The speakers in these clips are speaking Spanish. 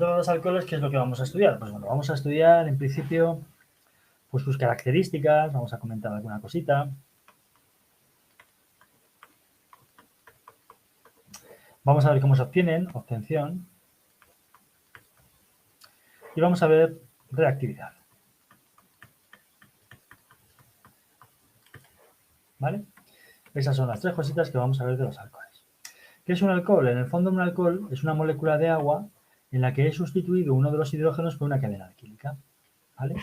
Todos los alcoholes, ¿qué es lo que vamos a estudiar? Pues bueno, vamos a estudiar en principio pues sus características, vamos a comentar alguna cosita. Vamos a ver cómo se obtienen, obtención. Y vamos a ver reactividad. ¿Vale? Esas son las tres cositas que vamos a ver de los alcoholes. ¿Qué es un alcohol? En el fondo, un alcohol es una molécula de agua en la que he sustituido uno de los hidrógenos por una cadena alquílica. ¿Vale?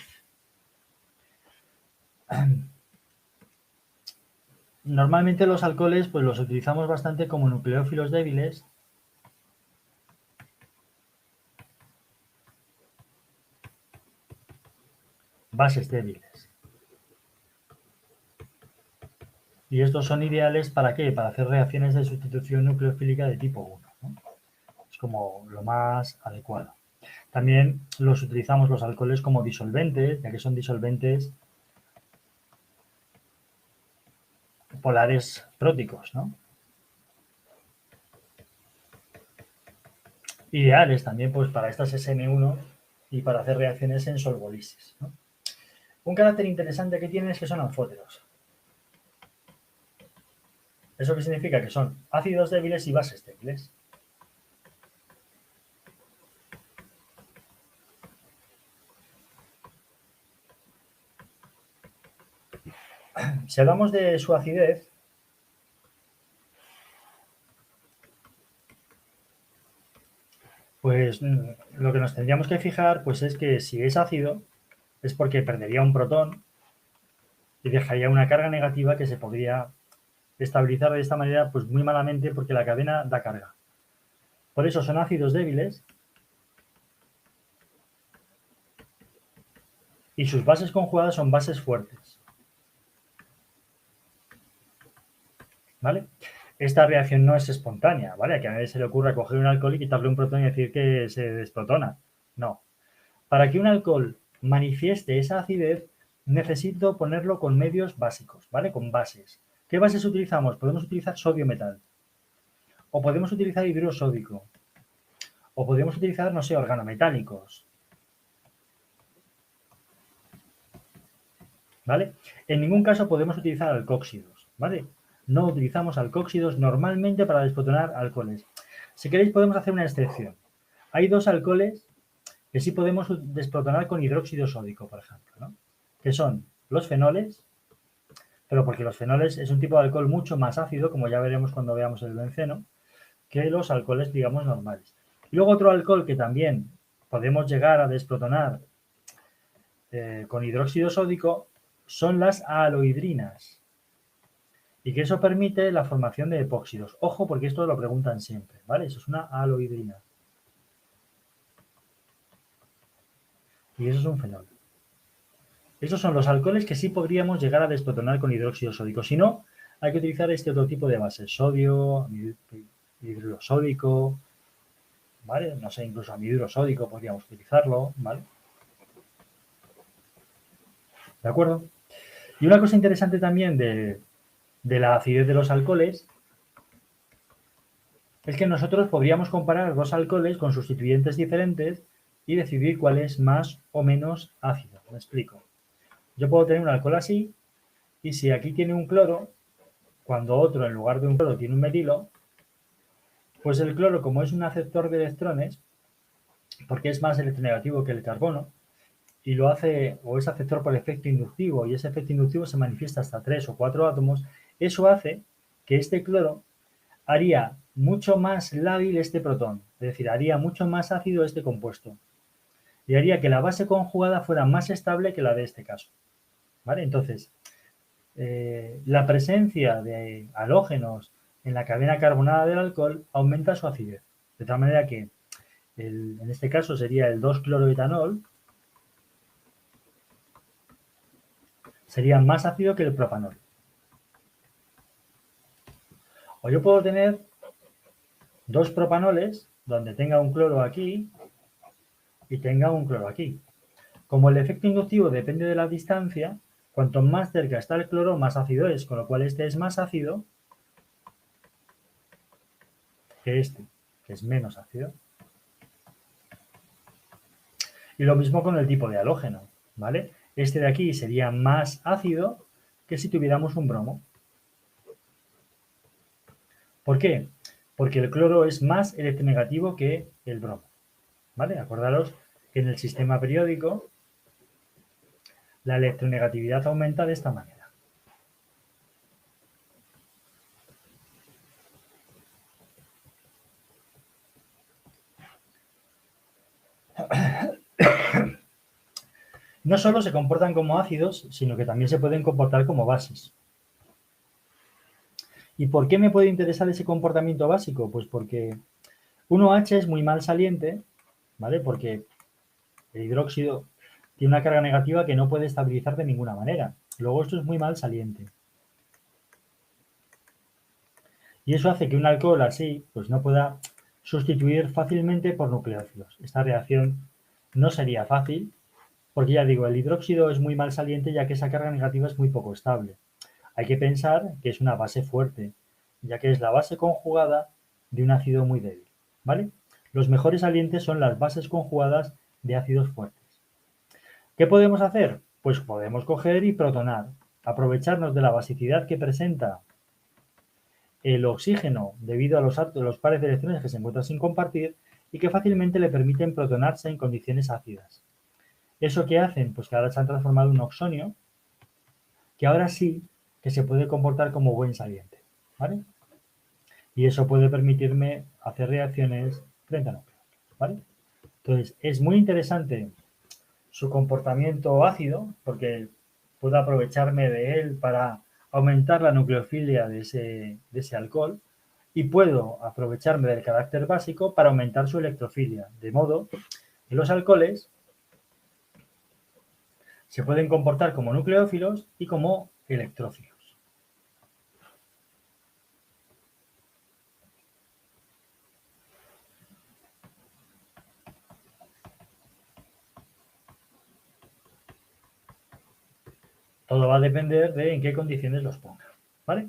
Normalmente los alcoholes pues los utilizamos bastante como nucleófilos débiles. Bases débiles. Y estos son ideales ¿para qué? Para hacer reacciones de sustitución nucleofílica de tipo 1. ¿No? Es como lo más adecuado. También los utilizamos los alcoholes como disolventes, ya que son disolventes polares próticos, ¿no? Ideales también pues para estas SN1 y para hacer reacciones en solvolisis, ¿no? Un carácter interesante que tienen es que son anfóteros. ¿Eso qué significa? Que son ácidos débiles y bases débiles. Si hablamos de su acidez, pues lo que nos tendríamos que fijar pues es que si es ácido es porque perdería un protón y dejaría una carga negativa que se podría estabilizar de esta manera pues muy malamente porque la cadena da carga. Por eso son ácidos débiles y sus bases conjugadas son bases fuertes. ¿Vale? Esta reacción no es espontánea, ¿vale? A que a nadie se le ocurra coger un alcohol y quitarle un protón y decir que se desprotona. No. Para que un alcohol manifieste esa acidez, necesito ponerlo con medios básicos, ¿vale? Con bases. ¿Qué bases utilizamos? Podemos utilizar sodio-metal. O podemos utilizar hidruro sódico. O podemos utilizar, no sé, organometálicos. ¿Vale? En ningún caso podemos utilizar alcóxidos, ¿vale? No utilizamos alcóxidos normalmente para desprotonar alcoholes. Si queréis podemos hacer una excepción. Hay dos alcoholes que sí podemos desprotonar con hidróxido sódico, por ejemplo, ¿no? Que son los fenoles, pero porque los fenoles es un tipo de alcohol mucho más ácido, como ya veremos cuando veamos el benceno, que los alcoholes, digamos, normales. Y luego otro alcohol que también podemos llegar a desprotonar con hidróxido sódico son las alohidrinas. Y que eso permite la formación de epóxidos. Ojo, porque esto lo preguntan siempre, ¿vale? Eso es una alohidrina. Y eso es un fenol. Esos son los alcoholes que sí podríamos llegar a desprotonar con hidróxido sódico. Si no, hay que utilizar este otro tipo de bases. Sodio, hidruro sódico, ¿vale? No sé, incluso anhidro sódico podríamos utilizarlo, ¿vale? ¿De acuerdo? Y una cosa interesante también de la acidez de los alcoholes es que nosotros podríamos comparar dos alcoholes con sustituyentes diferentes y decidir cuál es más o menos ácido. Me explico. Yo puedo tener un alcohol así y si aquí tiene un cloro, cuando otro en lugar de un cloro tiene un metilo, pues el cloro, como es un aceptor de electrones, porque es más electronegativo que el carbono, y lo hace, o es aceptor por efecto inductivo, y ese efecto inductivo se manifiesta hasta 3 o 4 átomos, eso hace que este cloro haría mucho más lábil este protón, es decir, haría mucho más ácido este compuesto, y haría que la base conjugada fuera más estable que la de este caso. ¿Vale? Entonces, la presencia de halógenos en la cadena carbonada del alcohol aumenta su acidez, de tal manera que en este caso sería el 2-cloroetanol, sería más ácido que el propanol. O yo puedo tener dos propanoles donde tenga un cloro aquí y tenga un cloro aquí. Como el efecto inductivo depende de la distancia, cuanto más cerca está el cloro, más ácido es, con lo cual este es más ácido que este, que es menos ácido. Y lo mismo con el tipo de halógeno, ¿vale? Este de aquí sería más ácido que si tuviéramos un bromo. ¿Por qué? Porque el cloro es más electronegativo que el bromo, ¿vale? Acordaros que en el sistema periódico la electronegatividad aumenta de esta manera. No solo se comportan como ácidos, sino que también se pueden comportar como bases. ¿Y por qué me puede interesar ese comportamiento básico? Pues porque 1H es muy mal saliente, ¿vale? Porque el hidróxido tiene una carga negativa que no puede estabilizar de ninguna manera. Luego esto es muy mal saliente. Y eso hace que un alcohol así pues no pueda sustituir fácilmente por nucleófilos. Esta reacción no sería fácil porque ya digo, el hidróxido es muy mal saliente ya que esa carga negativa es muy poco estable. Hay que pensar que es una base fuerte, ya que es la base conjugada de un ácido muy débil, ¿vale? Los mejores salientes son las bases conjugadas de ácidos fuertes. ¿Qué podemos hacer? Pues podemos coger y protonar, aprovecharnos de la basicidad que presenta el oxígeno debido a los pares de electrones que se encuentran sin compartir y que fácilmente le permiten protonarse en condiciones ácidas. ¿Eso qué hacen? Pues que ahora se han transformado en un oxonio que ahora sí que se puede comportar como buen saliente, ¿vale? Y eso puede permitirme hacer reacciones frente a núcleos, ¿vale? Entonces, es muy interesante su comportamiento ácido porque puedo aprovecharme de él para aumentar la nucleofilia de ese alcohol y puedo aprovecharme del carácter básico para aumentar su electrofilia, de modo que los alcoholes se pueden comportar como nucleófilos y como electrófilos. Todo va a depender de en qué condiciones los ponga, ¿vale?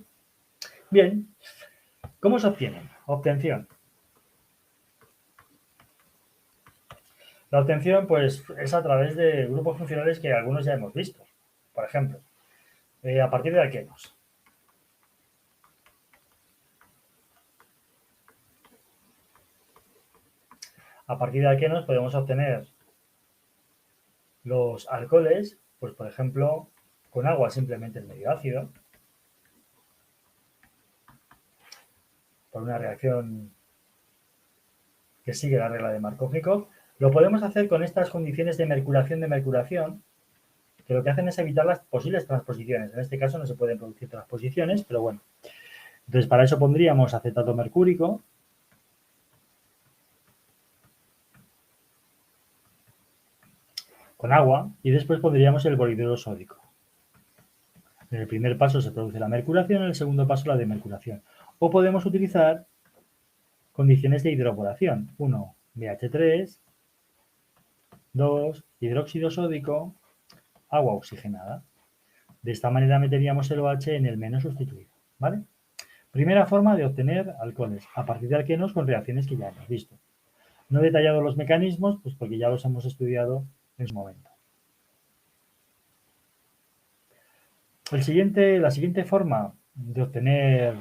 Bien, ¿cómo se obtienen? Obtención. La obtención, pues, es a través de grupos funcionales que algunos ya hemos visto. Por ejemplo, a partir de alquenos. A partir de alquenos podemos obtener los alcoholes, pues por ejemplo, con agua simplemente en medio ácido, por una reacción que sigue la regla de Markov-Nikov. Lo podemos hacer con estas condiciones de mercuración, que lo que hacen es evitar las posibles transposiciones. En este caso no se pueden producir transposiciones, pero bueno. Entonces, para eso pondríamos acetato mercúrico, con agua, y después pondríamos el boriduro sódico. En el primer paso se produce la mercuración, en el segundo paso la demercuración. O podemos utilizar condiciones de hidroboración. 1, BH3, 2, hidróxido sódico, agua oxigenada. De esta manera meteríamos el OH en el menos sustituido, ¿vale? Primera forma de obtener alcoholes, a partir de alquenos con reacciones que ya hemos visto. No he detallado los mecanismos, pues porque ya los hemos estudiado en su momento. La siguiente forma de obtener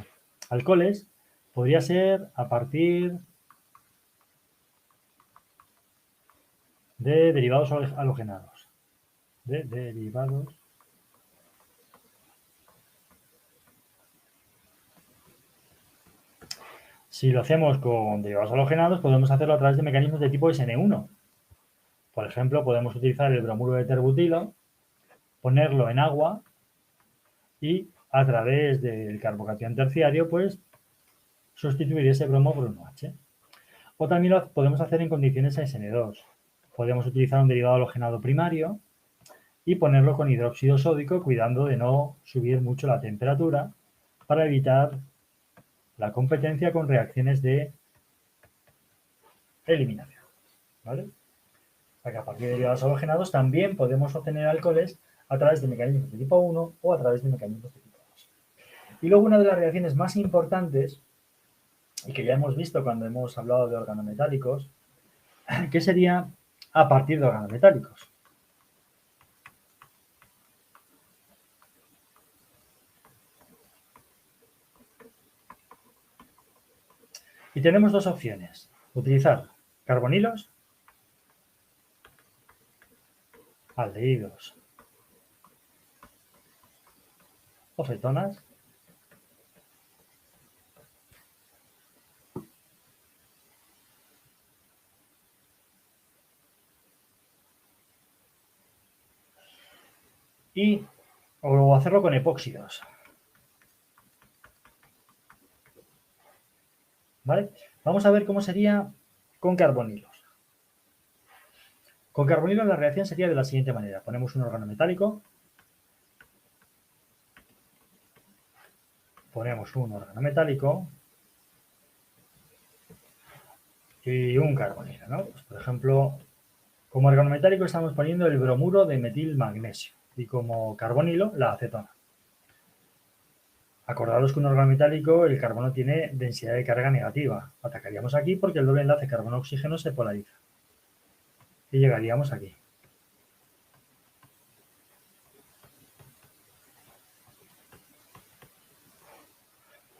alcoholes podría ser a partir de derivados halogenados. De derivados. Si lo hacemos con derivados halogenados, podemos hacerlo a través de mecanismos de tipo SN1. Por ejemplo, podemos utilizar el bromuro de terbutilo, ponerlo en agua y a través del carbocatión terciario, pues sustituir ese bromo por un OH. O también lo podemos hacer en condiciones SN2. Podemos utilizar un derivado halogenado primario y ponerlo con hidróxido sódico, cuidando de no subir mucho la temperatura para evitar la competencia con reacciones de eliminación, ¿vale? Para que a partir de derivados halogenados también podemos obtener alcoholes a través de mecanismos de tipo 1 o a través de mecanismos de tipo 2. Y luego una de las reacciones más importantes, y que ya hemos visto cuando hemos hablado de organometálicos, que sería a partir de organometálicos. Y tenemos dos opciones. Utilizar carbonilos, aldehídos o cetonas. O hacerlo con epóxidos. ¿Vale? Vamos a ver cómo sería con carbonilos. Con carbonilos la reacción sería de la siguiente manera. Ponemos un organometálico, y un carbonilo, ¿no? Pues, por ejemplo, como organometálico estamos poniendo el bromuro de metilmagnesio y como carbonilo la acetona. Acordaros que un organometálico, el carbono tiene densidad de carga negativa. Atacaríamos aquí porque el doble enlace carbono-oxígeno se polariza. Y llegaríamos aquí.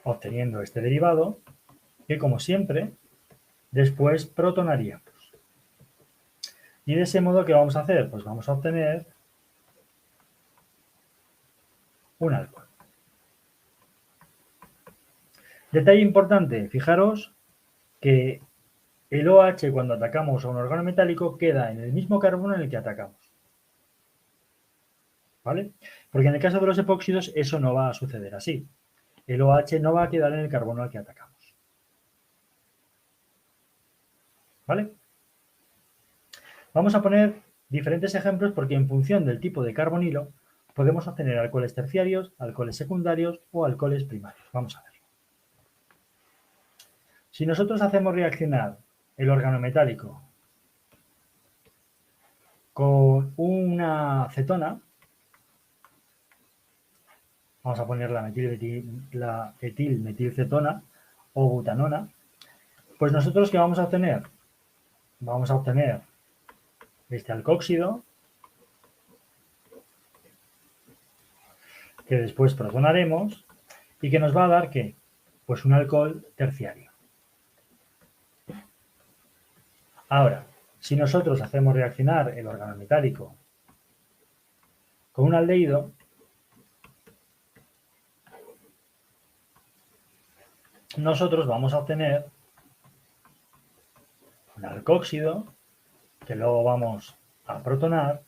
Obteniendo este derivado que, como siempre, después protonaríamos. Y de ese modo, ¿qué vamos a hacer? Pues vamos a obtener un alcohol. Detalle importante, fijaros que el OH cuando atacamos a un organometálico queda en el mismo carbono en el que atacamos. ¿Vale? Porque en el caso de los epóxidos eso no va a suceder así. El OH no va a quedar en el carbono al que atacamos. ¿Vale? Vamos a poner diferentes ejemplos porque en función del tipo de carbonilo podemos obtener alcoholes terciarios, alcoholes secundarios o alcoholes primarios. Vamos a verlo. Si nosotros hacemos reaccionar el organometálico con una acetona, vamos a poner la etilmetilcetona o butanona, pues nosotros ¿qué vamos a obtener? Vamos a obtener este alcóxido que después protonaremos y que nos va a dar ¿qué? Pues un alcohol terciario. Ahora, si nosotros hacemos reaccionar el organometálico con un aldehído, nosotros vamos a obtener un alcóxido que luego vamos a protonar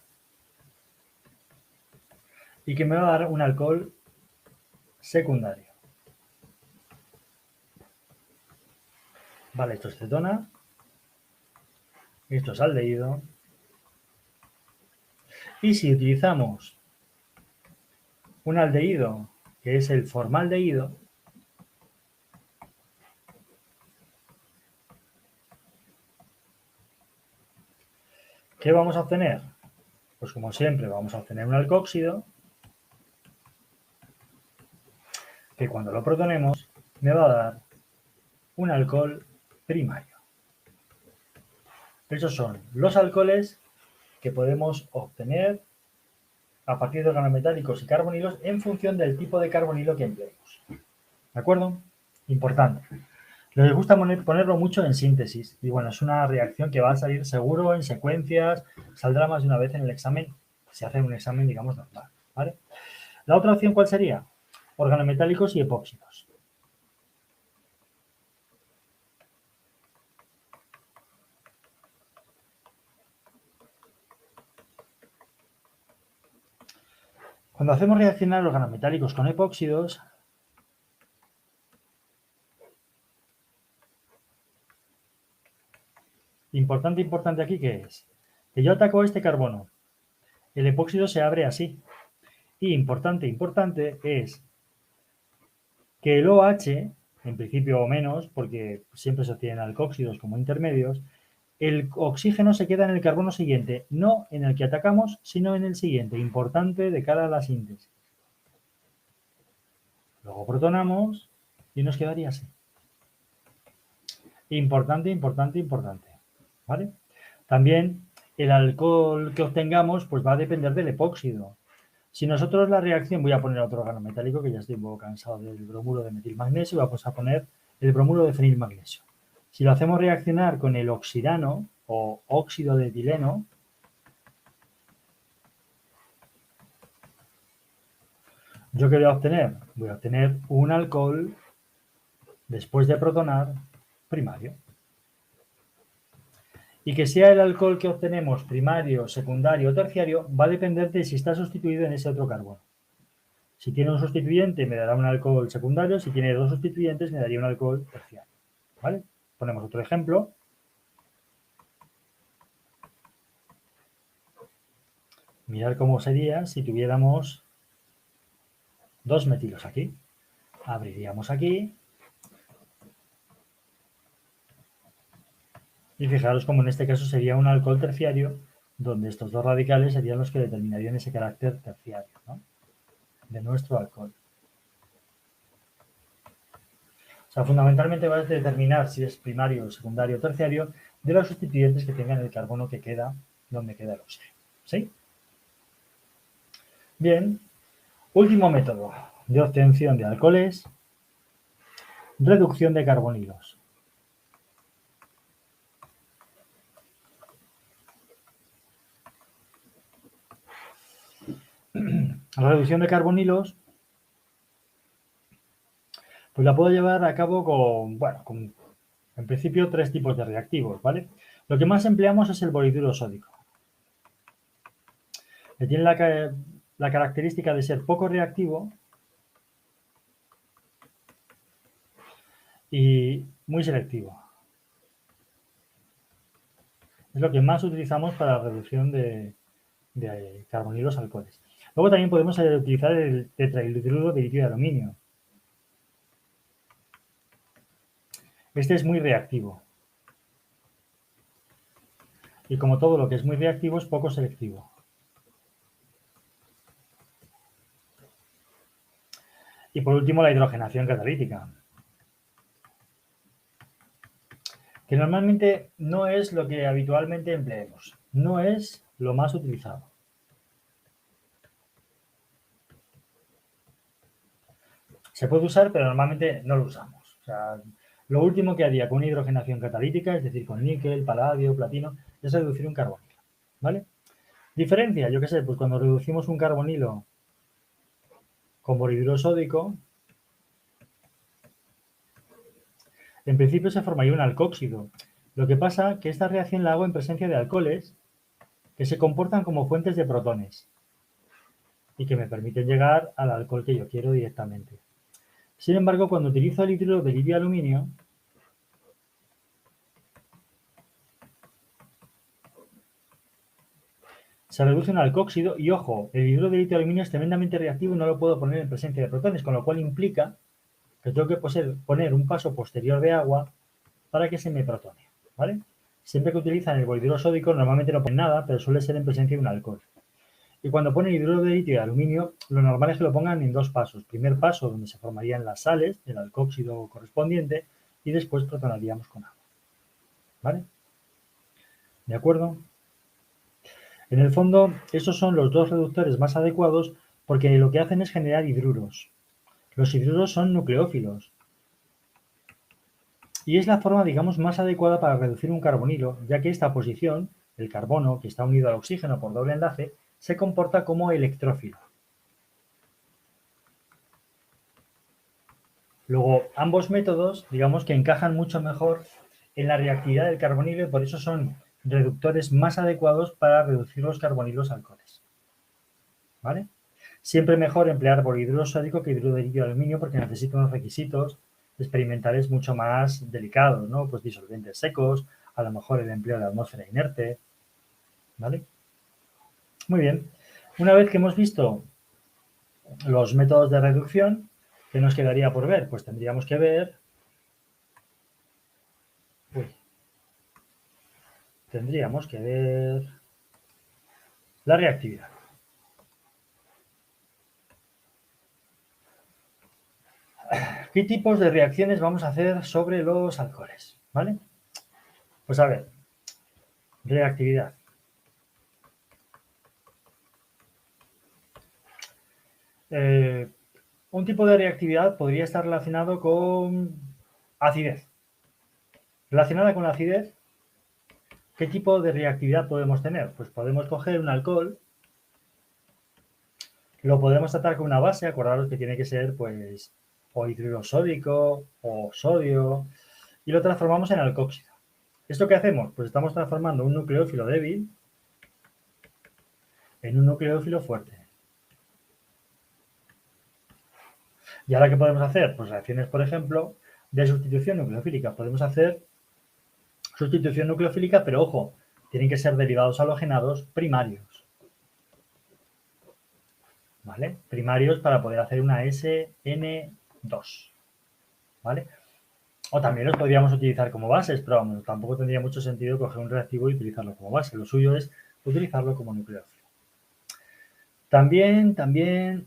y que me va a dar un alcohol secundario. Vale, esto es cetona, esto es aldehído. Y si utilizamos un aldehído que es el formaldehído, ¿qué vamos a obtener? Pues como siempre vamos a obtener un alcóxido que cuando lo protonemos me va a dar un alcohol primario. Esos son los alcoholes que podemos obtener a partir de organometálicos y carbonilos en función del tipo de carbonilo que empleemos. ¿De acuerdo? Importante. Les gusta ponerlo mucho en síntesis y bueno, es una reacción que va a salir seguro en secuencias, saldrá más de una vez en el examen, si hacen un examen digamos normal, ¿vale? La otra opción, ¿cuál sería? Organometálicos y epóxidos. Cuando hacemos reaccionar organometálicos con epóxidos, importante aquí, ¿qué es? Que yo ataco este carbono, el epóxido se abre así. Y importante es que el OH, en principio o menos, porque siempre se obtienen alcóxidos como intermedios, el oxígeno se queda en el carbono siguiente, no en el que atacamos, sino en el siguiente, importante de cara a la síntesis. Luego protonamos y nos quedaría así. Importante. ¿Vale? También el alcohol que obtengamos pues va a depender del epóxido. Si nosotros la reacción, voy a poner otro organometálico que ya estoy un poco cansado del bromuro de metilmagnesio, vamos a poner el bromuro de fenilmagnesio. Si lo hacemos reaccionar con el oxidano o óxido de etileno, ¿yo qué voy a obtener? Voy a obtener un alcohol, después de protonar, primario. Y que sea el alcohol que obtenemos primario, secundario o terciario va a depender de si está sustituido en ese otro carbono. Si tiene un sustituyente me dará un alcohol secundario, si tiene dos sustituyentes me daría un alcohol terciario. ¿Vale? Ponemos otro ejemplo. Mirad cómo sería si tuviéramos dos metilos aquí. Abriríamos aquí. Y fijaros como en este caso sería un alcohol terciario, donde estos dos radicales serían los que determinarían ese carácter terciario, ¿no?, de nuestro alcohol. O sea, fundamentalmente va a determinar si es primario, secundario o terciario de los sustituyentes que tengan el carbono que queda donde queda el oxígeno. ¿Sí? Bien. Último método de obtención de alcoholes: reducción de carbonilos. La reducción de carbonilos pues la puedo llevar a cabo con en principio tres tipos de reactivos, ¿vale? Lo que más empleamos es el bohidruro sódico. Que tiene la característica de ser poco reactivo y muy selectivo. Es lo que más utilizamos para la reducción de carbonilos alcoholes. Luego también podemos utilizar el tetrahidruro de litio de aluminio. Este es muy reactivo. Y como todo lo que es muy reactivo es poco selectivo. Y por último, la hidrogenación catalítica, que normalmente no es lo que habitualmente empleemos, no es lo más utilizado. Se puede usar, pero normalmente no lo usamos. O sea, lo último que haría con una hidrogenación catalítica, es decir, con níquel, paladio, platino, es reducir un carbonilo, ¿vale? Diferencia, yo qué sé, pues cuando reducimos un carbonilo con bohidruro sódico, en principio se formaría un alcóxido. Lo que pasa es que esta reacción la hago en presencia de alcoholes que se comportan como fuentes de protones y que me permiten llegar al alcohol que yo quiero directamente. Sin embargo, cuando utilizo el hidruro de litio de aluminio, se reduce un alcóxido y, ojo, el hidruro de litio de aluminio es tremendamente reactivo y no lo puedo poner en presencia de protones, con lo cual implica que tengo que poner un paso posterior de agua para que se me protone, ¿vale? Siempre que utilizan el bohidruro sódico normalmente no ponen nada, pero suele ser en presencia de un alcohol. Y cuando ponen hidruro de litio de aluminio, lo normal es que lo pongan en dos pasos. Primer paso, donde se formarían las sales del alcóxido correspondiente, y después protonaríamos con agua. ¿Vale? ¿De acuerdo? En el fondo, esos son los dos reductores más adecuados porque lo que hacen es generar hidruros. Los hidruros son nucleófilos. Y es la forma, digamos, más adecuada para reducir un carbonilo, ya que esta posición, el carbono, que está unido al oxígeno por doble enlace, se comporta como electrófilo. Luego, ambos métodos, digamos que encajan mucho mejor en la reactividad del carbonilo y por eso son reductores más adecuados para reducir los carbonilos alcoholes. ¿Vale? Siempre mejor emplear bohidruro sódico que hidruro de litio de aluminio porque necesita unos requisitos experimentales mucho más delicados, ¿no? Pues disolventes secos, a lo mejor el empleo de atmósfera inerte. ¿Vale? Muy bien. Una vez que hemos visto los métodos de reducción, ¿qué nos quedaría por ver? Pues tendríamos que ver... Tendríamos que ver la reactividad. ¿Qué tipos de reacciones vamos a hacer sobre los alcoholes? ¿Vale? Pues a ver, reactividad. Un tipo de reactividad podría estar relacionado con acidez. Relacionada con la acidez, ¿qué tipo de reactividad podemos tener? Pues podemos coger un alcohol, lo podemos tratar con una base, acordaros que tiene que ser pues o hidruro sódico o sodio, y lo transformamos en alcóxido. ¿Esto qué hacemos? Pues estamos transformando un nucleófilo débil en un nucleófilo fuerte. ¿Y ahora qué podemos hacer? Pues reacciones, por ejemplo, de sustitución nucleofílica. Podemos hacer sustitución nucleofílica, pero ojo, tienen que ser derivados halogenados primarios. ¿Vale? Primarios para poder hacer una SN2. ¿Vale? O también los podríamos utilizar como bases, pero vamos, tampoco tendría mucho sentido coger un reactivo y utilizarlo como base. Lo suyo es utilizarlo como nucleófilo. También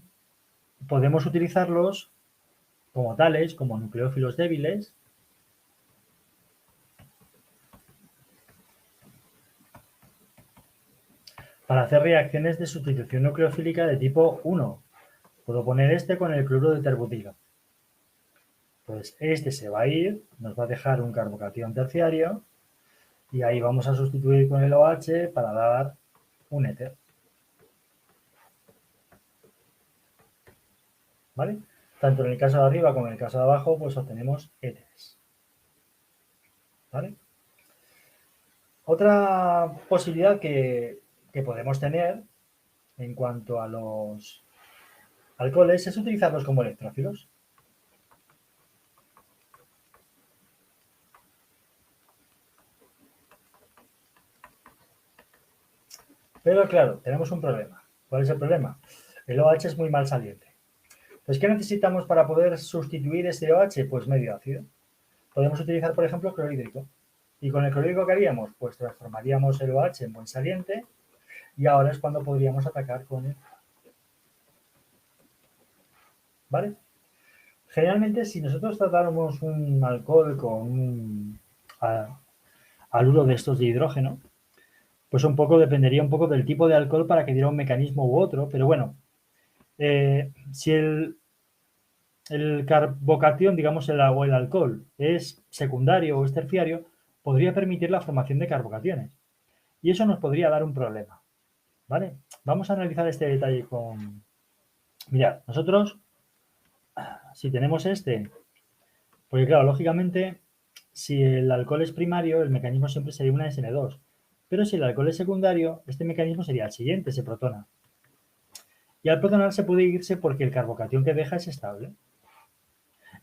podemos utilizarlos como tales, como nucleófilos débiles, para hacer reacciones de sustitución nucleofílica de tipo 1. Puedo poner este con el cloruro de terbutilo. Pues este se va a ir, nos va a dejar un carbocatión terciario y ahí vamos a sustituir con el OH para dar un éter. ¿Vale? Tanto en el caso de arriba como en el caso de abajo, pues obtenemos éteres. ¿Vale? Otra posibilidad que podemos tener en cuanto a los alcoholes es utilizarlos como electrófilos. Pero claro, tenemos un problema. ¿Cuál es el problema? El OH es muy mal saliente. Entonces, ¿qué necesitamos para poder sustituir ese OH? Pues medio ácido. Podemos utilizar, por ejemplo, clorhídrico. ¿Y con el clorhídrico qué haríamos? Pues transformaríamos el OH en buen saliente y ahora es cuando podríamos atacar con él. ¿Vale? Generalmente, si nosotros tratáramos un alcohol con un haluro de estos de hidrógeno, pues un poco dependería un poco del tipo de alcohol para que diera un mecanismo u otro, pero bueno, si el carbocatión, digamos, o el alcohol es secundario o es terciario, podría permitir la formación de carbocationes. Y eso nos podría dar un problema. ¿Vale? Vamos a analizar este detalle con... Mirad, nosotros, si tenemos este, porque claro, lógicamente, si el alcohol es primario, el mecanismo siempre sería una SN2. Pero si el alcohol es secundario, este mecanismo sería el siguiente, se protona. Y al protonarse puede irse porque el carbocatión que deja es estable.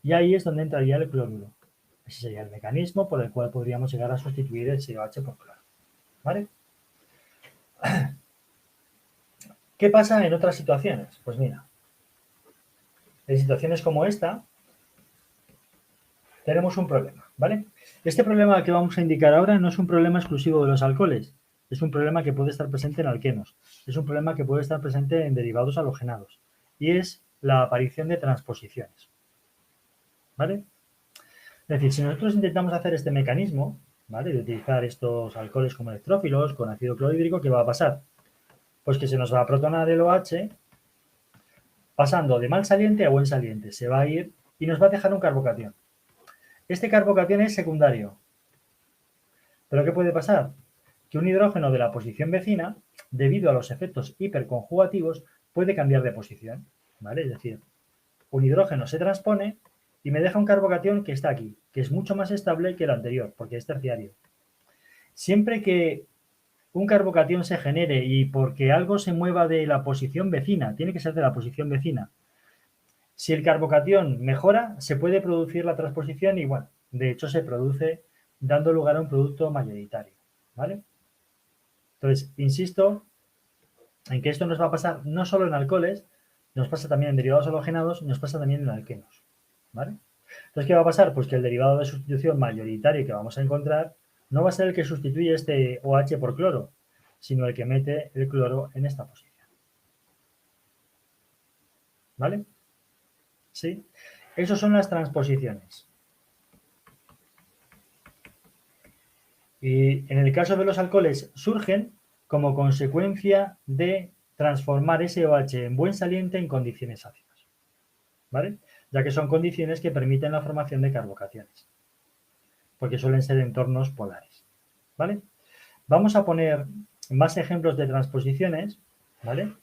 Y ahí es donde entraría el cloruro. Ese sería el mecanismo por el cual podríamos llegar a sustituir el COH por cloro. ¿Vale? ¿Qué pasa en otras situaciones? Pues mira, en situaciones como esta, tenemos un problema, ¿vale? Este problema que vamos a indicar ahora no es un problema exclusivo de los alcoholes, es un problema que puede estar presente en alquenos, es un problema que puede estar presente en derivados halogenados y es la aparición de transposiciones, ¿vale? Es decir, si nosotros intentamos hacer este mecanismo, ¿vale? De utilizar estos alcoholes como electrófilos con ácido clorhídrico, ¿qué va a pasar? Pues que se nos va a protonar el OH pasando de mal saliente a buen saliente, se va a ir y nos va a dejar un carbocatión. Este carbocatión es secundario. ¿Pero qué puede pasar? Que un hidrógeno de la posición vecina, debido a los efectos hiperconjugativos, puede cambiar de posición. ¿Vale? Es decir, un hidrógeno se transpone y me deja un carbocatión que está aquí, que es mucho más estable que el anterior, porque es terciario. Siempre que un carbocatión se genere y porque algo se mueva de la posición vecina, tiene que ser de la posición vecina. Si el carbocatión mejora, se puede producir la transposición y, bueno, de hecho se produce dando lugar a un producto mayoritario, ¿vale? Entonces, insisto en que esto nos va a pasar no solo en alcoholes, nos pasa también en derivados halogenados, nos pasa también en alquenos, ¿vale? Entonces, ¿qué va a pasar? Pues que el derivado de sustitución mayoritario que vamos a encontrar no va a ser el que sustituye este OH por cloro, sino el que mete el cloro en esta posición, ¿vale? ¿Sí? Esas son las transposiciones. Y en el caso de los alcoholes surgen como consecuencia de transformar ese OH en buen saliente en condiciones ácidas, ¿vale? Ya que son condiciones que permiten la formación de carbocationes, porque suelen ser entornos polares, ¿vale? Vamos a poner más ejemplos de transposiciones, ¿vale?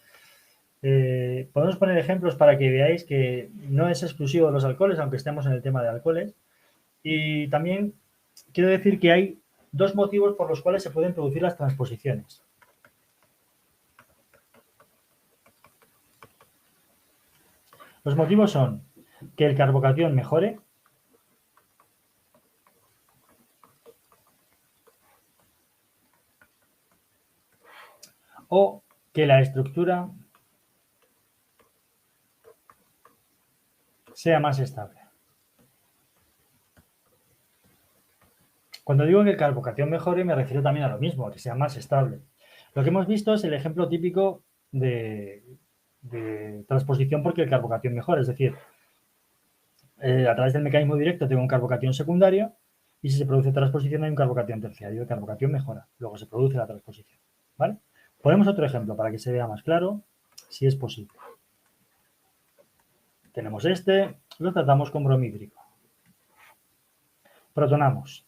Podemos poner ejemplos para que veáis que no es exclusivo de los alcoholes, aunque estemos en el tema de alcoholes. Y también quiero decir que hay dos motivos por los cuales se pueden producir las transposiciones. Los motivos son que el carbocatión mejore, o que la estructura sea más estable. Cuando digo que el carbocatión mejore, me refiero también a lo mismo, que sea más estable. Lo que hemos visto es el ejemplo típico de transposición porque el carbocatión mejora, es decir, a través del mecanismo directo tengo un carbocatión secundario y si se produce transposición hay un carbocatión terciario. El carbocatión mejora, luego se produce la transposición. ¿Vale? Ponemos otro ejemplo para que se vea más claro, si es posible. Tenemos este, lo tratamos con bromhídrico. Protonamos.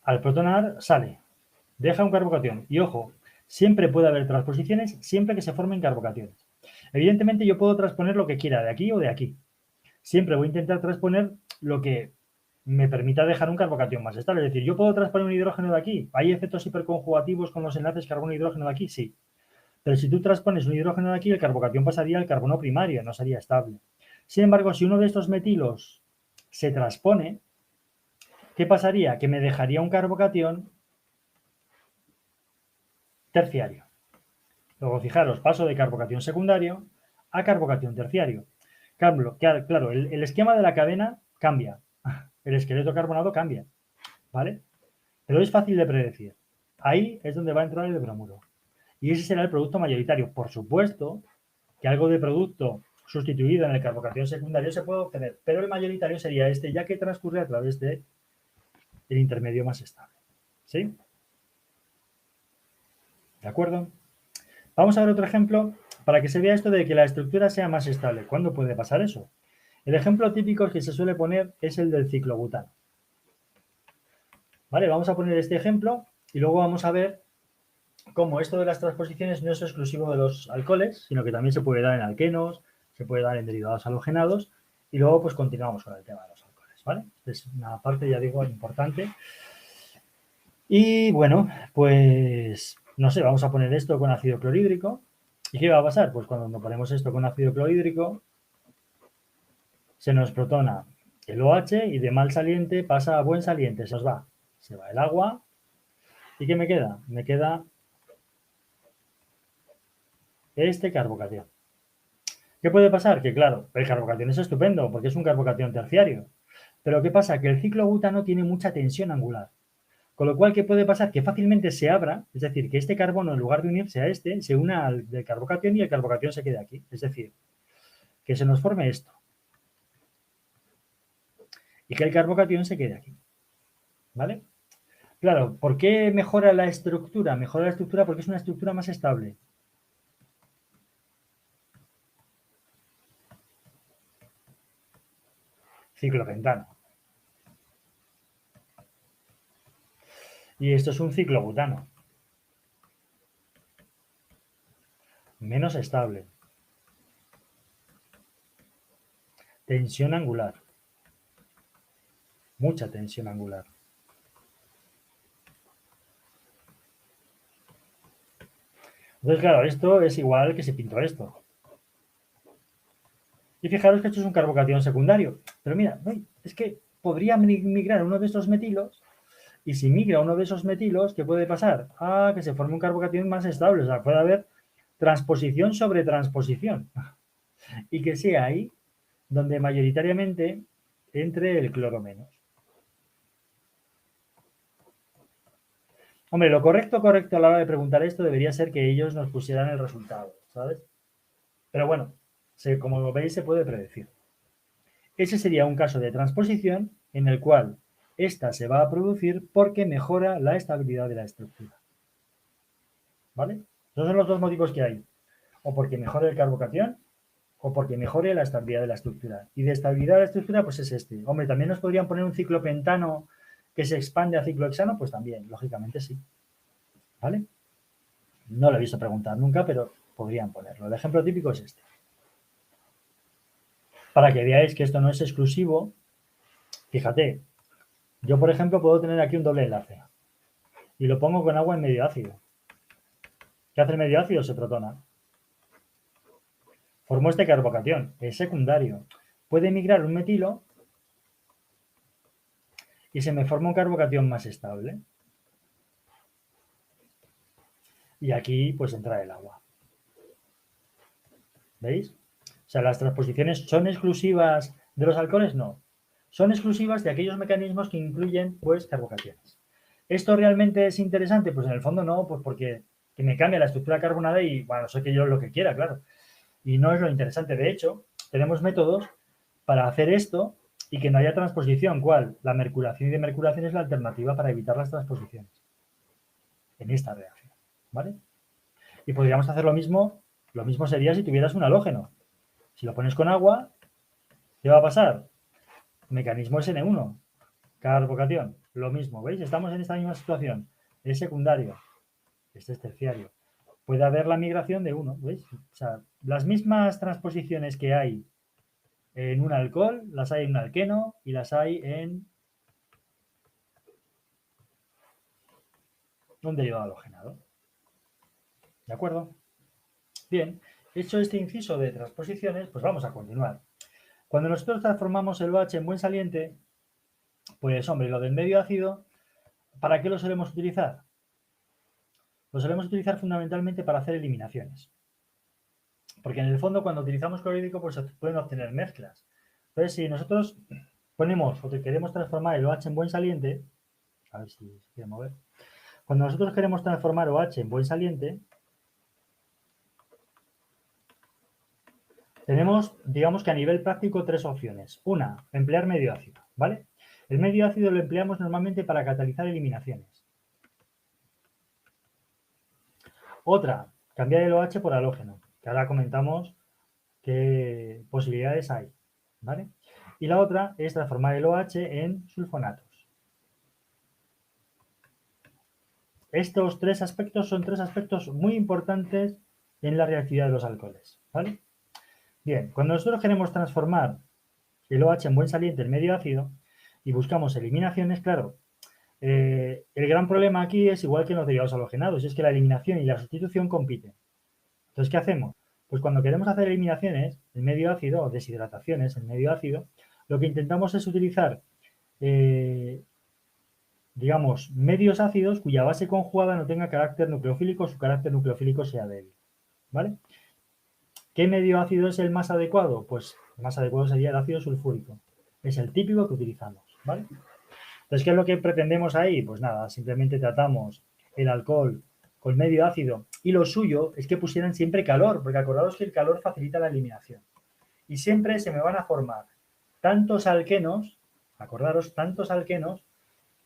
Al protonar sale, deja un carbocatión. Y ojo, siempre puede haber transposiciones siempre que se formen carbocationes. Evidentemente yo puedo transponer lo que quiera de aquí o de aquí. Siempre voy a intentar transponer lo que me permita dejar un carbocatión más estable. Es decir, yo puedo transponer un hidrógeno de aquí. ¿Hay efectos hiperconjugativos con los enlaces carbono-hidrógeno de aquí? Sí. Pero si tú transpones un hidrógeno de aquí, el carbocatión pasaría al carbono primario, no sería estable. Sin embargo, si uno de estos metilos se transpone, ¿qué pasaría? Que me dejaría un carbocatión terciario. Luego, fijaros, paso de carbocatión secundario a carbocatión terciario. Claro, el esquema de la cadena cambia. El esqueleto carbonado cambia, ¿vale? Pero es fácil de predecir. Ahí es donde va a entrar el bromuro. Y ese será el producto mayoritario. Por supuesto que algo de producto sustituido en el carbocatión secundario se puede obtener, pero el mayoritario sería este, ya que transcurre a través del intermedio más estable. ¿Sí? ¿De acuerdo? Vamos a ver otro ejemplo para que se vea esto de que la estructura sea más estable. ¿Cuándo puede pasar eso? El ejemplo típico que se suele poner es el del ciclobutano. ¿Vale? Vamos a poner este ejemplo y luego vamos a ver cómo esto de las transposiciones no es exclusivo de los alcoholes, sino que también se puede dar en alquenos, se puede dar en derivados halogenados y luego pues continuamos con el tema de los alcoholes, ¿vale? Es una parte, ya digo, importante. Y bueno, pues no sé, vamos a poner esto con ácido clorhídrico. ¿Y qué va a pasar? Pues cuando ponemos esto con ácido clorhídrico, se nos protona el OH y de mal saliente pasa a buen saliente, se os va. Se va el agua. ¿Y qué me queda? Me queda este carbocatión. ¿Qué puede pasar? Que claro, el carbocatión es estupendo porque es un carbocatión terciario. Pero ¿qué pasa? Que el ciclobutano tiene mucha tensión angular. Con lo cual, ¿qué puede pasar? Que fácilmente se abra, es decir, que este carbono, en lugar de unirse a este, se una al del carbocatión y el carbocatión se quede aquí. Es decir, que se nos forme esto. Y que el carbocatión se quede aquí. ¿Vale? Claro, ¿por qué mejora la estructura? Mejora la estructura porque es una estructura más estable. Ciclopentano. Y esto es un ciclobutano. Menos estable. Tensión angular. Mucha tensión angular. Entonces, claro, esto es igual que si pinto esto. Y fijaros que esto es un carbocatión secundario. Pero mira, es que podría migrar uno de estos metilos y si migra uno de esos metilos, ¿qué puede pasar? Ah, que se forme un carbocatión más estable. O sea, puede haber transposición sobre transposición. Y que sea ahí donde mayoritariamente entre el cloro menos. Hombre, lo correcto a la hora de preguntar esto debería ser que ellos nos pusieran el resultado, ¿sabes? Pero bueno, como veis se puede predecir. Ese sería un caso de transposición en el cual esta se va a producir porque mejora la estabilidad de la estructura. ¿Vale? Esos son los dos motivos que hay. O porque mejore el carbocatión o porque mejore la estabilidad de la estructura. Y de estabilidad de la estructura, pues es este. Hombre, también nos podrían poner un ciclopentano que se expande a ciclohexano, pues también, lógicamente sí. ¿Vale? No lo he visto preguntar nunca, pero podrían ponerlo. El ejemplo típico es este. Para que veáis que esto no es exclusivo, fíjate, yo por ejemplo puedo tener aquí un doble enlace y lo pongo con agua en medio ácido. ¿Qué hace el medio ácido? Se protona. Formó este carbocatión, es secundario. Puede migrar un metilo y se me forma un carbocatión más estable. Y aquí pues entra el agua. ¿Veis? O sea, las transposiciones son exclusivas de los alcoholes, no. Son exclusivas de aquellos mecanismos que incluyen pues carbocationes. ¿Esto realmente es interesante? Pues en el fondo no, pues porque que me cambia la estructura carbonada y bueno, sé que yo lo que quiera, claro. Y no es lo interesante. De hecho, tenemos métodos para hacer esto y que no haya transposición. ¿Cuál? La mercuración y demercuración es la alternativa para evitar las transposiciones en esta reacción. ¿Vale? Y podríamos hacer lo mismo sería si tuvieras un halógeno. Si lo pones con agua, ¿qué va a pasar? Mecanismo SN1, carbocatión, lo mismo, ¿veis? Estamos en esta misma situación. Es secundario, este es terciario. Puede haber la migración de uno, ¿veis? O sea, las mismas transposiciones que hay en un alcohol, las hay en un alqueno y las hay en un derivado halogenado. ¿De acuerdo? Bien, hecho este inciso de transposiciones, pues vamos a continuar. Cuando nosotros transformamos el OH en buen saliente, pues hombre, lo del medio ácido, ¿para qué lo solemos utilizar? Lo solemos utilizar fundamentalmente para hacer eliminaciones. Porque en el fondo cuando utilizamos clorhídrico pues se pueden obtener mezclas. Entonces si nosotros ponemos o queremos transformar el OH en buen saliente, a ver si se quiere mover, cuando nosotros queremos transformar OH en buen saliente, tenemos, digamos que a nivel práctico, tres opciones. Una, emplear medio ácido, ¿vale? El medio ácido lo empleamos normalmente para catalizar eliminaciones. Otra, cambiar el OH por halógeno, que ahora comentamos qué posibilidades hay, ¿vale? Y la otra es transformar el OH en sulfonatos. Estos tres aspectos son tres aspectos muy importantes en la reactividad de los alcoholes, ¿vale? Bien, cuando nosotros queremos transformar el OH en buen saliente en medio ácido y buscamos eliminaciones, claro, el gran problema aquí es igual que en los derivados halogenados, es que la eliminación y la sustitución compiten. Entonces, ¿qué hacemos? Pues cuando queremos hacer eliminaciones en medio ácido o deshidrataciones en medio ácido, lo que intentamos es utilizar, digamos, medios ácidos cuya base conjugada no tenga carácter nucleofílico, su carácter nucleofílico sea débil. ¿Vale? ¿Qué medio ácido es el más adecuado? Pues el más adecuado sería el ácido sulfúrico. Es el típico que utilizamos. ¿Vale? Entonces, ¿qué es lo que pretendemos ahí? Pues nada, simplemente tratamos el alcohol con medio ácido y lo suyo es que pusieran siempre calor, porque acordaos que el calor facilita la eliminación. Y siempre se me van a formar tantos alquenos, acordaros, tantos alquenos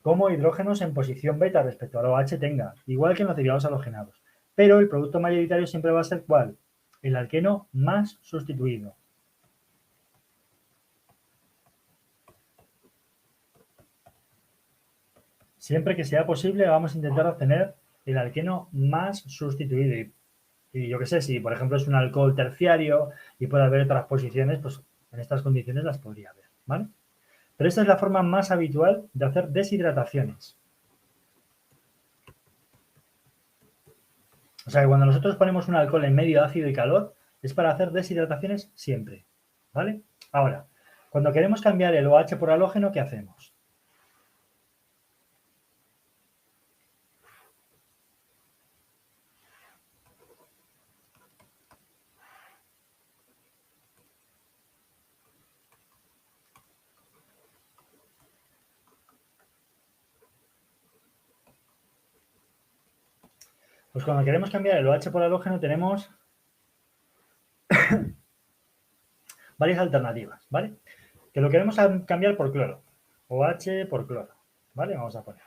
como hidrógenos en posición beta respecto al OH tenga, igual que en los derivados halogenados. Pero el producto mayoritario siempre va a ser ¿cuál? El alqueno más sustituido. Siempre que sea posible vamos a intentar obtener el alqueno más sustituido. Y yo qué sé, si por ejemplo es un alcohol terciario y puede haber otras posiciones, pues en estas condiciones las podría haber, ¿vale? Pero esta es la forma más habitual de hacer deshidrataciones. O sea que cuando nosotros ponemos un alcohol en medio ácido y calor, es para hacer deshidrataciones siempre, ¿vale? Ahora, cuando queremos cambiar el OH por halógeno, ¿qué hacemos? Pues cuando queremos cambiar el OH por halógeno tenemos varias alternativas, ¿vale? Que lo queremos cambiar por cloro, OH por cloro. ¿Vale? Vamos a poner.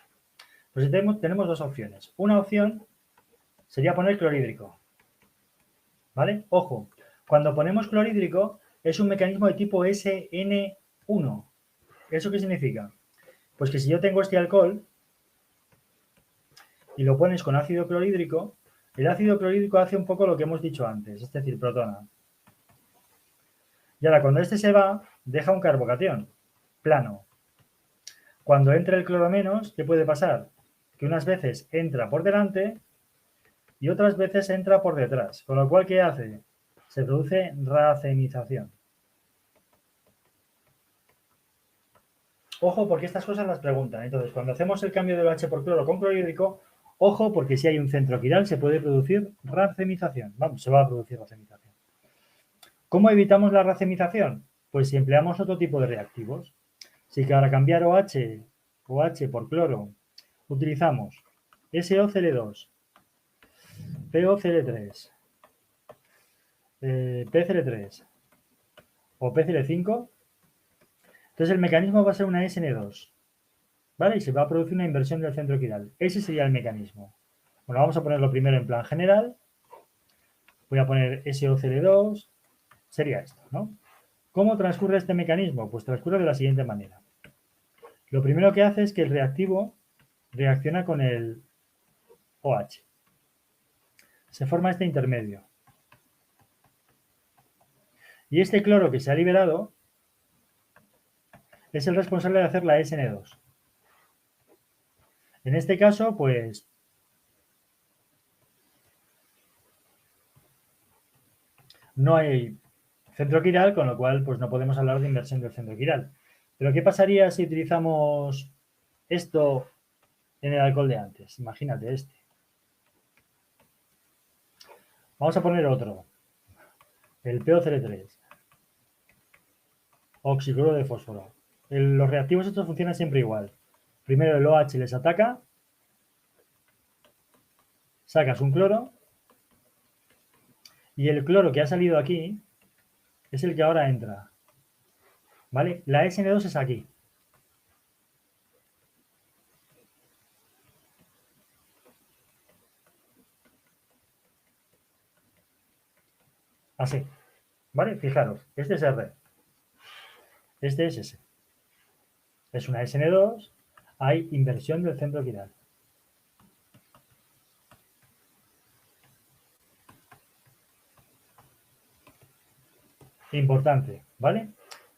Pues tenemos dos opciones. Una opción sería poner clorhídrico. ¿Vale? Ojo, cuando ponemos clorhídrico es un mecanismo de tipo SN1. ¿Eso qué significa? Pues que si yo tengo este alcohol y lo pones con ácido clorhídrico, el ácido clorhídrico hace un poco lo que hemos dicho antes, es decir, protona. Y ahora cuando este se va, deja un carbocatión plano. Cuando entra el cloro menos, ¿qué puede pasar? Que unas veces entra por delante y otras veces entra por detrás. Con lo cual, ¿qué hace? Se produce racemización. Ojo, porque estas cosas las preguntan. Entonces, cuando hacemos el cambio del H por cloro con clorhídrico, ojo, porque si hay un centro quiral se puede producir racemización. Vamos, se va a producir racemización. ¿Cómo evitamos la racemización? Pues si empleamos otro tipo de reactivos. Si para cambiar OH por cloro utilizamos SOCl2, POCl3, PCl3 o PCl5, entonces el mecanismo va a ser una SN2, ¿vale? Y se va a producir una inversión del centro quiral. Ese sería el mecanismo. Bueno, vamos a ponerlo primero en plan general. Voy a poner SOCl2, sería esto, ¿no? ¿Cómo transcurre este mecanismo? Pues transcurre de la siguiente manera. Lo primero que hace es que el reactivo reacciona con el OH. Se forma este intermedio. Y este cloro que se ha liberado es el responsable de hacer la SN2. En este caso, pues no hay centro quiral, con lo cual pues no podemos hablar de inversión del centro quiral. Pero ¿qué pasaría si utilizamos esto en el alcohol de antes? Imagínate este. Vamos a poner otro, el POCl3, oxicloro de fósforo. Los reactivos estos funcionan siempre igual. Primero el OH les ataca, sacas un cloro y el cloro que ha salido aquí es el que ahora entra. ¿Vale? La SN2 es aquí. Así. ¿Vale? Fijaros, este es R. Este es S. Es una SN2. Hay inversión del centro quiral. Importante, ¿vale?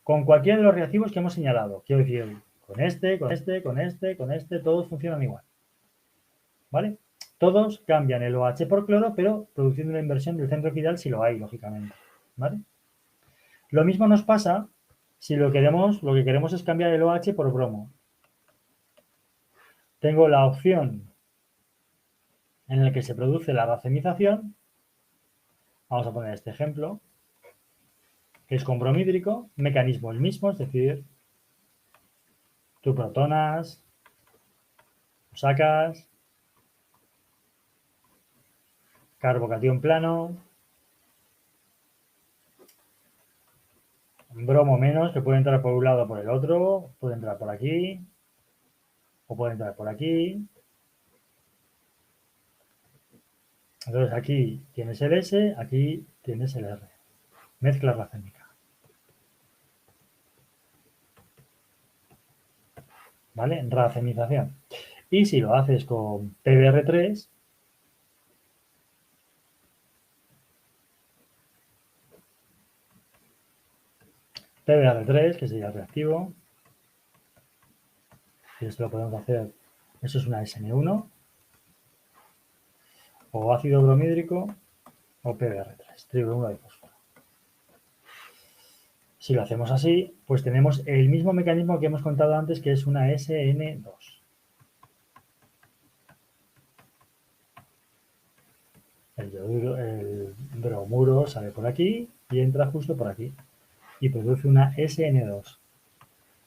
Con cualquiera de los reactivos que hemos señalado. Quiero decir, con este, con este, con este, con este, todos funcionan igual. ¿Vale? Todos cambian el OH por cloro, pero produciendo una inversión del centro quiral si lo hay, lógicamente. ¿Vale? Lo mismo nos pasa si lo que queremos es cambiar el OH por bromo. Tengo la opción en la que se produce la racemización. Vamos a poner este ejemplo, que es con bromhídrico, mecanismo el mismo, es decir, tú protonas, lo sacas, carbocatión plano, bromo menos, que puede entrar por un lado o por el otro, puede entrar por aquí, o puede entrar por aquí. Entonces aquí tienes el S, aquí tienes el R. Mezcla racémica. ¿Vale? Racemización. Y si lo haces con PBr3, PBr3, que sería el reactivo, y esto lo podemos hacer, eso es una SN1, o ácido bromhídrico, o PBr3, tribromuro de fósforo. Si lo hacemos así, pues tenemos el mismo mecanismo que hemos contado antes, que es una SN2. El bromuro sale por aquí y entra justo por aquí y produce una SN2,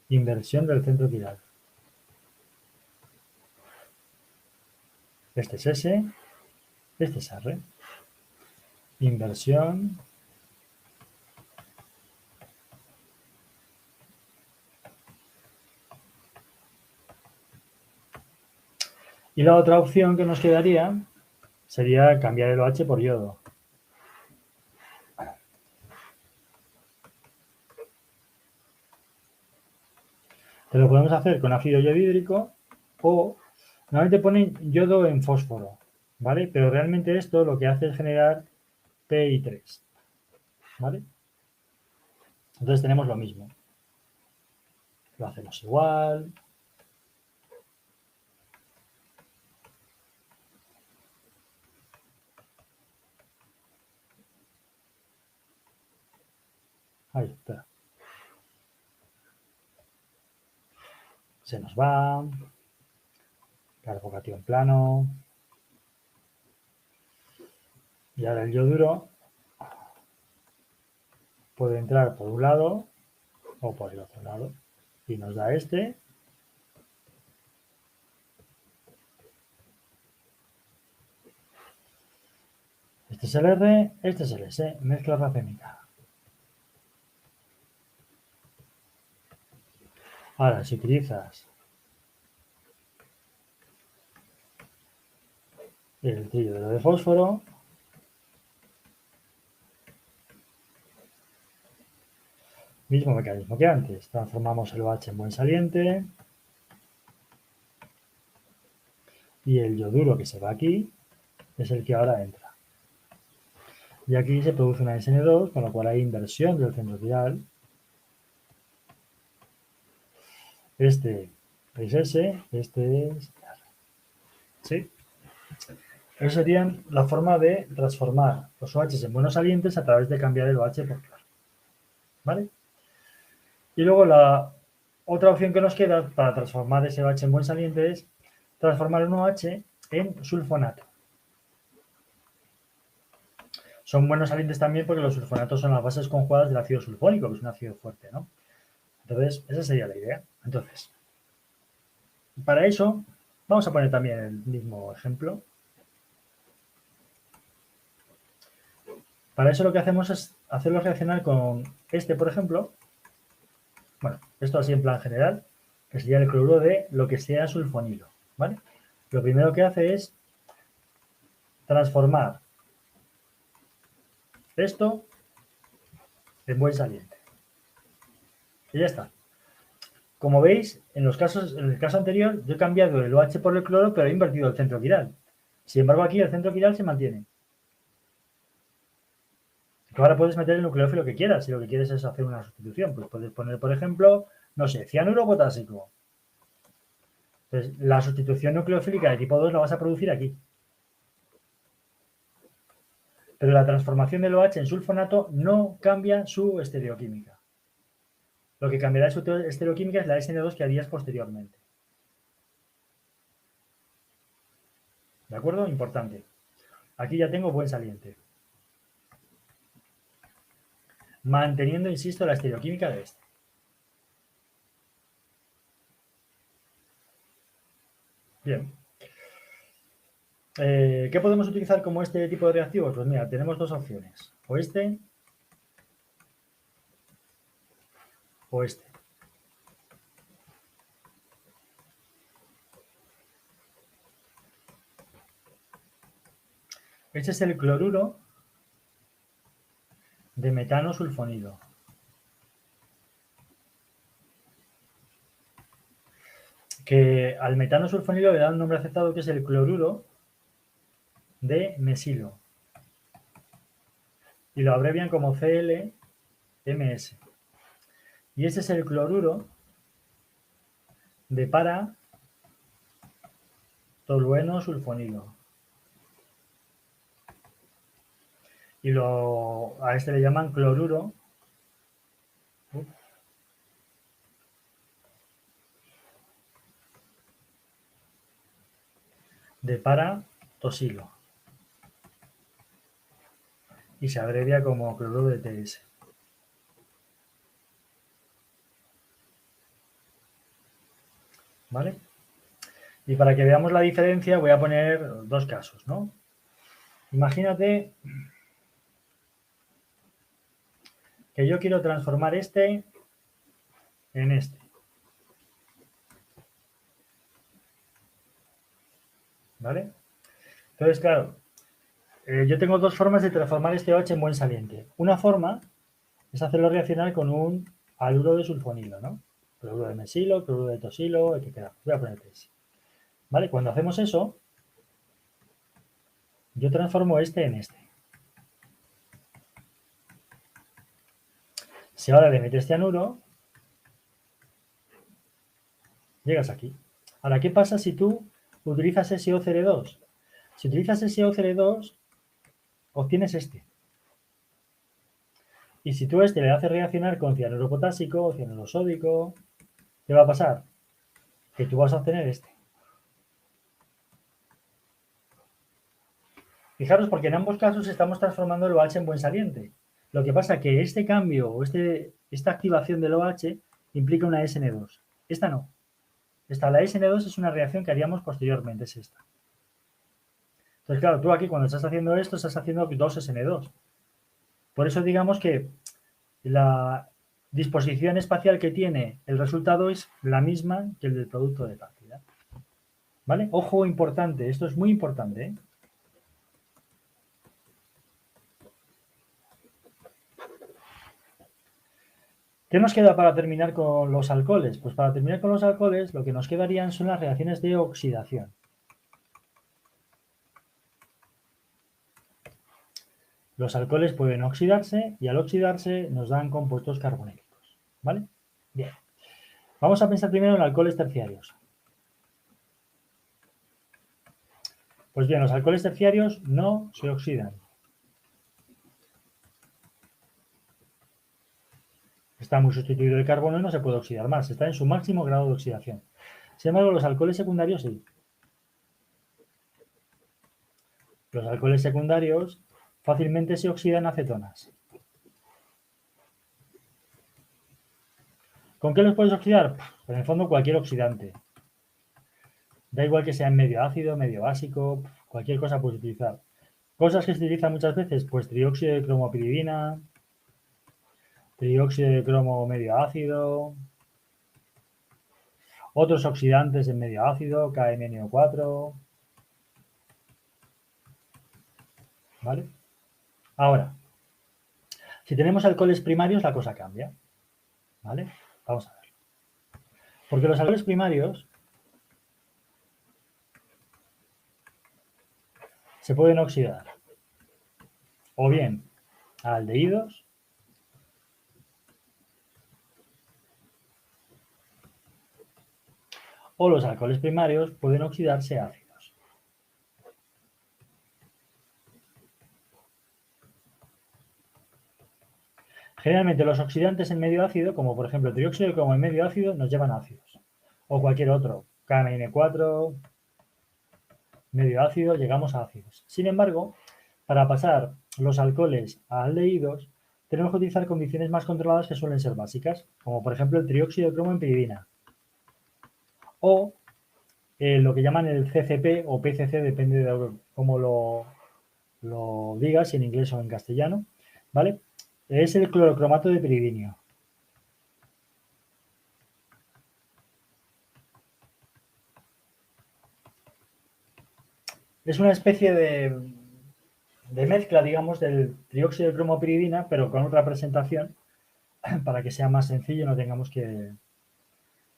inversión del centro quiral. Este es S, este es R. Inversión Y la otra opción que nos quedaría sería cambiar el OH por yodo. Te lo podemos hacer con ácido yodhídrico o normalmente ponen yodo en fósforo, ¿vale? Pero realmente esto lo que hace es generar PI3, ¿vale? Entonces tenemos lo mismo. Lo hacemos igual. Ahí, espera. Se nos va. Carbocatión plano. Y ahora el yoduro puede entrar por un lado o por el otro lado. Y nos da este. Este es el R, este es el S. Mezcla racémica. Ahora, si utilizas el tríodo de fósforo, mismo mecanismo que antes. Transformamos el OH en buen saliente. Y el yoduro que se va aquí es el que ahora entra. Y aquí se produce una SN2, con lo cual hay inversión del centro quiral. Este es S, este es R. ¿Sí? Esa sería la forma de transformar los OH en buenos salientes a través de cambiar el OH por cloro. ¿Vale? Y luego la otra opción que nos queda para transformar ese OH en buen saliente es transformar un OH en sulfonato. Son buenos salientes también porque los sulfonatos son las bases conjugadas del ácido sulfónico, que es un ácido fuerte, ¿no? Entonces, esa sería la idea. Entonces, para eso, vamos a poner también el mismo ejemplo. Para eso lo que hacemos es hacerlo reaccionar con este, por ejemplo. Bueno, esto así en plan general, que sería el cloruro de lo que sea sulfonilo, ¿vale? Lo primero que hace es transformar esto en buen saliente. Y ya está. Como veis, en el caso anterior, yo he cambiado el OH por el cloro, pero he invertido el centro quiral. Sin embargo, aquí el centro quiral se mantiene. Tú ahora puedes meter el nucleófilo que quieras, si lo que quieres es hacer una sustitución. Pues puedes poner, por ejemplo, no sé, cianuro potásico. Entonces, la sustitución nucleofílica de tipo 2 la vas a producir aquí. Pero la transformación del OH en sulfonato no cambia su estereoquímica. Lo que cambiará su estereoquímica es la SN2 que harías posteriormente. ¿De acuerdo? Importante. Aquí ya tengo buen saliente. Manteniendo, insisto, la estereoquímica de este. Bien. ¿Qué podemos utilizar como este tipo de reactivos? Pues mira, tenemos dos opciones. O este o este. Este es el cloruro de metano sulfonilo. Que al metano sulfonilo le da un nombre aceptado que es el cloruro de mesilo. Y lo abrevian como ClMS. Y este es el cloruro de para-tolueno sulfonilo. Y a este le llaman cloruro de para-tosilo. Y se abrevia como cloruro de TS. ¿Vale? Y para que veamos la diferencia voy a poner dos casos, ¿no? Imagínate que yo quiero transformar este en este. ¿vale? Entonces, claro, yo tengo dos formas de transformar este OH en buen saliente. Una forma es hacerlo reaccionar con un haluro de sulfonilo, ¿no? Cloruro de mesilo, cloruro de tosilo, el que queramos. Voy a poner 3. ¿Vale? Cuando hacemos eso, yo transformo este en este. Si ahora le metes cianuro, llegas aquí. Ahora, ¿qué pasa si tú utilizas SOCl2? Si utilizas SOCl2, obtienes este. Y si tú este le haces reaccionar con cianuro potásico o cianuro sódico, ¿qué va a pasar? Que tú vas a obtener este. Fijaros, porque en ambos casos estamos transformando el OH en buen saliente. Lo que pasa es que este cambio o esta activación del OH implica una SN2. Esta no. La SN2 es una reacción que haríamos posteriormente, es esta. Entonces, claro, tú aquí cuando estás haciendo esto, estás haciendo 2 SN2. Por eso digamos que la disposición espacial que tiene el resultado es la misma que el del producto de partida. ¿Vale? Ojo importante, esto es muy importante, ¿eh? ¿Qué nos queda para terminar con los alcoholes? Pues para terminar con los alcoholes, lo que nos quedarían son las reacciones de oxidación. Los alcoholes pueden oxidarse y al oxidarse nos dan compuestos carbonélicos. ¿Vale? Bien. Vamos a pensar primero en alcoholes terciarios. Pues bien, los alcoholes terciarios no se oxidan. Está muy sustituido el carbono y no se puede oxidar más. Está en su máximo grado de oxidación. Sin embargo, los alcoholes secundarios sí. Los alcoholes secundarios fácilmente se oxidan a cetonas. ¿Con qué los puedes oxidar? Pues en el fondo cualquier oxidante. Da igual que sea en medio ácido, medio básico, cualquier cosa puedes utilizar. Cosas que se utilizan muchas veces, pues trióxido de cromopiridina, trióxido de cromo medio ácido, otros oxidantes en medio ácido, KMnO4, ¿vale? Ahora, si tenemos alcoholes primarios, la cosa cambia, ¿vale? Vamos a ver. Porque los alcoholes primarios se pueden oxidar o bien a aldehídos o los alcoholes primarios pueden oxidarse a ácidos. Generalmente los oxidantes en medio ácido, como por ejemplo el trióxido de cromo en medio ácido, nos llevan a ácidos. O cualquier otro, KMN4, medio ácido, llegamos a ácidos. Sin embargo, para pasar los alcoholes a aldehídos, tenemos que utilizar condiciones más controladas que suelen ser básicas, como por ejemplo el trióxido de cromo en piridina. O lo que llaman el CCP o PCC, depende de cómo lo digas, si en inglés o en castellano, ¿vale? Es el clorocromato de piridinio. Es una especie de mezcla, digamos, del trióxido de cromopiridina, pero con otra presentación, para que sea más sencillo y no tengamos que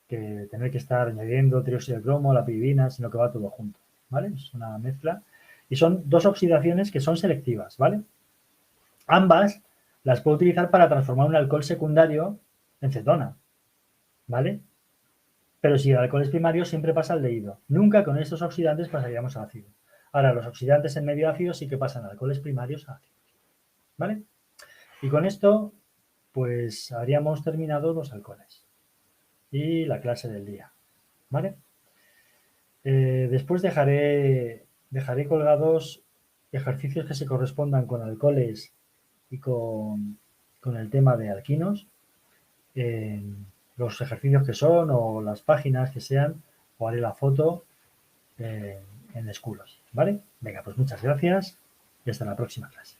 tener que estar añadiendo trióxido de cromo, la piridina, sino que va todo junto, ¿vale? Es una mezcla. Y son dos oxidaciones que son selectivas, ¿vale? Ambas las puedo utilizar para transformar un alcohol secundario en cetona, ¿vale? Pero si el alcohol es primario, siempre pasa aldehído. Nunca con estos oxidantes pasaríamos a ácido. Ahora, los oxidantes en medio ácido sí que pasan de alcoholes primarios a ácidos, ¿vale? Y con esto, pues habríamos terminado los alcoholes y la clase del día, ¿vale? Después dejaré colgados ejercicios que se correspondan con alcoholes y con el tema de alquinos, los ejercicios que son o las páginas que sean, o haré la foto en Schoology, ¿vale? Venga, pues muchas gracias y hasta la próxima clase.